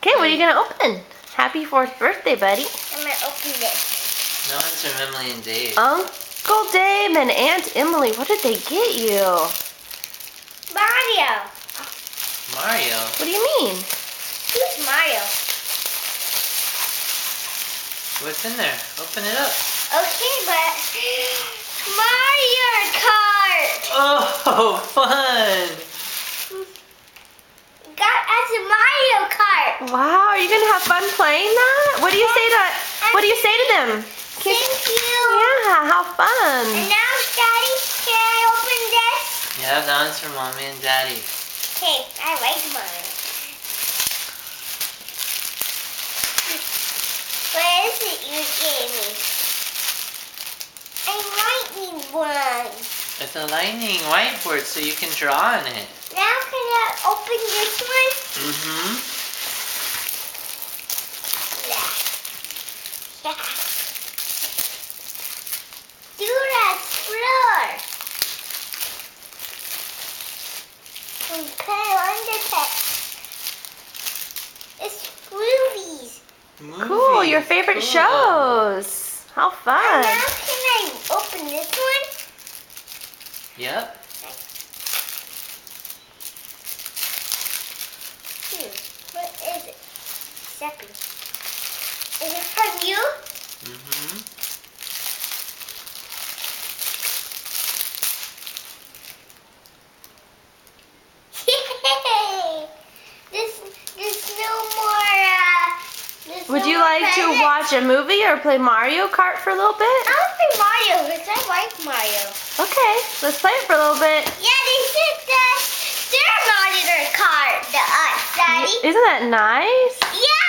Okay, what are you gonna open? Happy 4th birthday, buddy. I'm gonna open this. No, it's from Emily and Dave. Uncle Dave and Aunt Emily, what did they get you? Mario. Mario? What do you mean? Who's Mario? What's in there? Open it up. Okay, but Mario Kart. Oh, fun! Got us a Mario Kart. Wow, are you gonna have fun playing that? What do you say to them? Thank you. Yeah, how fun. And now, Daddy, can I open this? Yeah, that one's for Mommy and Daddy. Okay, I like mine. What is it you gave me? A lightning one. It's a lightning whiteboard so you can draw on it. Now can I open this one? Mm-hmm. Yeah. Do that floor. And put it on the pet. It's movies. Cool, your favorite Cool. shows. How And fun. now can I open this one? Yep. What is it? Seppi. Is it from you? Mm-hmm. Yay! There's no more, Would you like to watch a movie or play Mario Kart for a little bit? I want to play Mario because I like Mario. Okay, let's play it for a little bit. Yeah, they said that their monitor card to us, Daddy. Isn't that nice? Yeah!